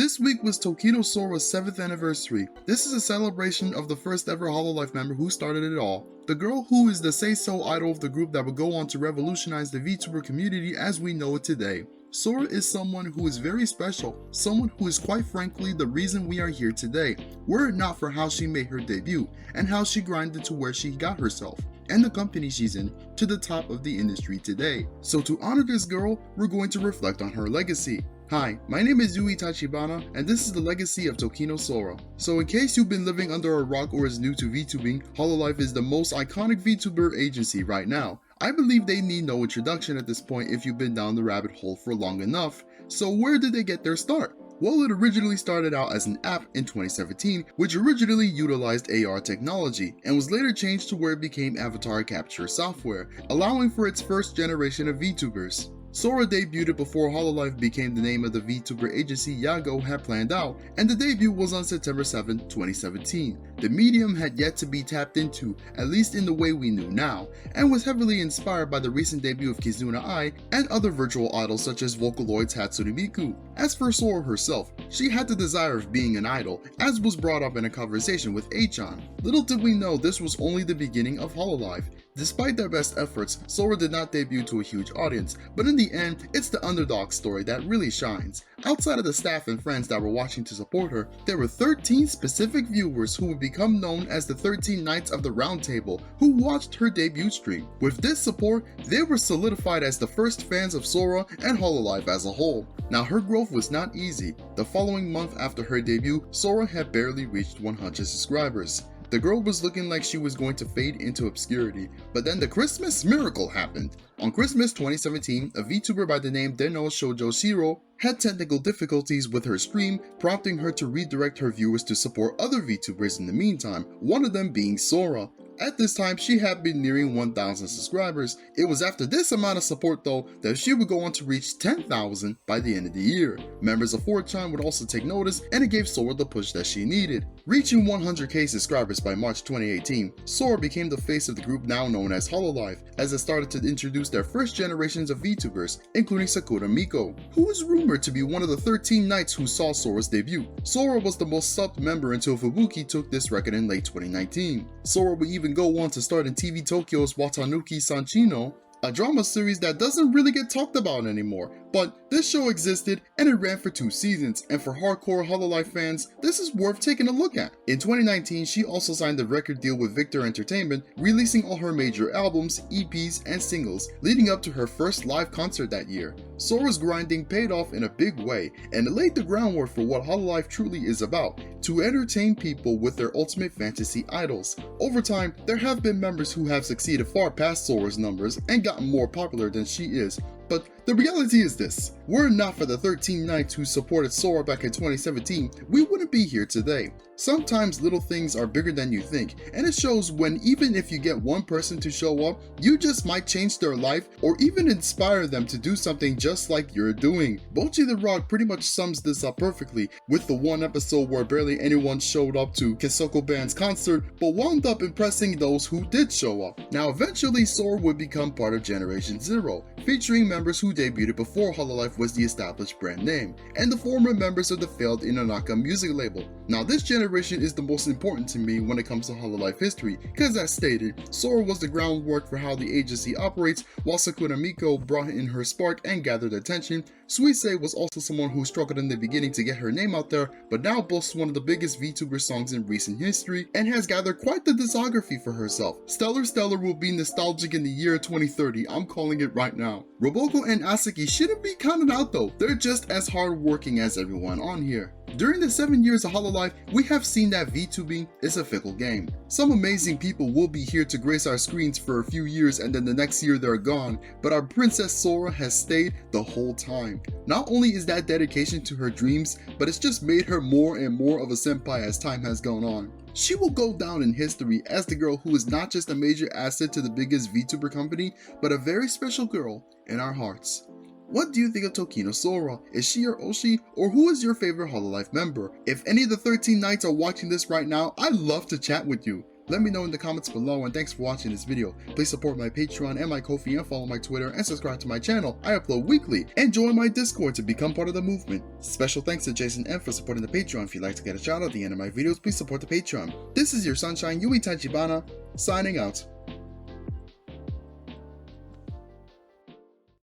This week was Tokino Sora's 7th anniversary. This is a celebration of the first ever Hololive member who started it all. The girl who is the say-so idol of the group that would go on to revolutionize the VTuber community as we know it today. Sora is someone who is very special, someone who is quite frankly the reason we are here today, were it not for how she made her debut, and how she grinded to where she got herself, and the company she's in, to the top of the industry today. So to honor this girl, we're going to reflect on her legacy. Hi, my name is Yui Tachibana, and this is the legacy of Tokino Sora. So in case you've been living under a rock or is new to VTubing, Hololive is the most iconic VTuber agency right now. I believe they need no introduction at this point if you've been down the rabbit hole for long enough. So where did they get their start? Well, it originally started out as an app in 2017, which originally utilized AR technology, and was later changed to where it became avatar capture software, allowing for its first generation of VTubers. Sora debuted before Hololive became the name of the VTuber agency Yago had planned out, and the debut was on September 7, 2017. The medium had yet to be tapped into, at least in the way we knew now, and was heavily inspired by the recent debut of Kizuna Ai and other virtual idols such as Vocaloid's Hatsune Miku. As for Sora herself, she had the desire of being an idol, as was brought up in a conversation with Achan. Little did we know this was only the beginning of Hololive. Despite their best efforts, Sora did not debut to a huge audience, but in the end, it's the underdog story that really shines. Outside of the staff and friends that were watching to support her, there were 13 specific viewers who would become known as the 13 Knights of the Round Table who watched her debut stream. With this support, they were solidified as the first fans of Sora and Hololive as a whole. Now her growth was not easy. The following month after her debut, Sora had barely reached 100 subscribers. The girl was looking like she was going to fade into obscurity, but then the Christmas miracle happened. On Christmas 2017, a VTuber by the name Deno Shoujo Shiro had technical difficulties with her stream, prompting her to redirect her viewers to support other VTubers in the meantime, one of them being Sora. At this time, she had been nearing 1,000 subscribers. It was after this amount of support though that she would go on to reach 10,000 by the end of the year. Members of 4chan would also take notice, and it gave Sora the push that she needed. Reaching 100k subscribers by March 2018, Sora became the face of the group now known as Hololive, as it started to introduce their first generations of VTubers, including Sakura Miko, who is rumored to be one of the 13 knights who saw Sora's debut. Sora was the most subbed member until Fubuki took this record in late 2019. Sora would even go on to start in TV Tokyo's Watanuki Sanchino, a drama series that doesn't really get talked about anymore, but this show existed and it ran for 2 seasons, and for hardcore Hololive fans, this is worth taking a look at. In 2019, she also signed a record deal with Victor Entertainment, releasing all her major albums, EPs, and singles, leading up to her first live concert that year. Sora's grinding paid off in a big way, and it laid the groundwork for what Hololive truly is about, to entertain people with their ultimate fantasy idols. Over time, there have been members who have succeeded far past Sora's numbers and gotten more popular than she is, but the reality is this: were it not for the 13 Knights who supported Sora back in 2017, we wouldn't be here today. Sometimes little things are bigger than you think, and it shows when even if you get one person to show up, you just might change their life or even inspire them to do something just like you're doing. Bocchi the Rock pretty much sums this up perfectly, with the one episode where barely anyone showed up to Kesoko Band's concert, but wound up impressing those who did show up. Now eventually Sora would become part of Generation Zero, featuring members who debuted before Hololive was the established brand name, and the former members of the failed Inonaka music label. Now this generation is the most important to me when it comes to Hololive history, because as stated, Sora was the groundwork for how the agency operates, while Sakura Miko brought in her spark and gathered attention. Suisei was also someone who struggled in the beginning to get her name out there, but now boasts one of the biggest VTuber songs in recent history, and has gathered quite the discography for herself. Stellar will be nostalgic in the year 2030, I'm calling it right now. Roboko and Asaki shouldn't be counted out though, they're just as hardworking as everyone on here. During the 7 years of Hololive, we have seen that VTubing is a fickle game. Some amazing people will be here to grace our screens for a few years and then the next year they're gone, but our Princess Sora has stayed the whole time. Not only is that dedication to her dreams, but it's just made her more and more of a senpai as time has gone on. She will go down in history as the girl who is not just a major asset to the biggest VTuber company, but a very special girl in our hearts. What do you think of Tokino Sora? Is she your Oshi, or who is your favorite Hololive member? If any of the 13 Knights are watching this right now, I'd love to chat with you. Let me know in the comments below, and thanks for watching this video. Please support my Patreon and my Ko-fi, and follow my Twitter, and subscribe to my channel. I upload weekly, and join my Discord to become part of the movement. Special thanks to Jason M for supporting the Patreon. If you'd like to get a shout out at the end of my videos, please support the Patreon. This is your sunshine, Yui Tachibana, signing out.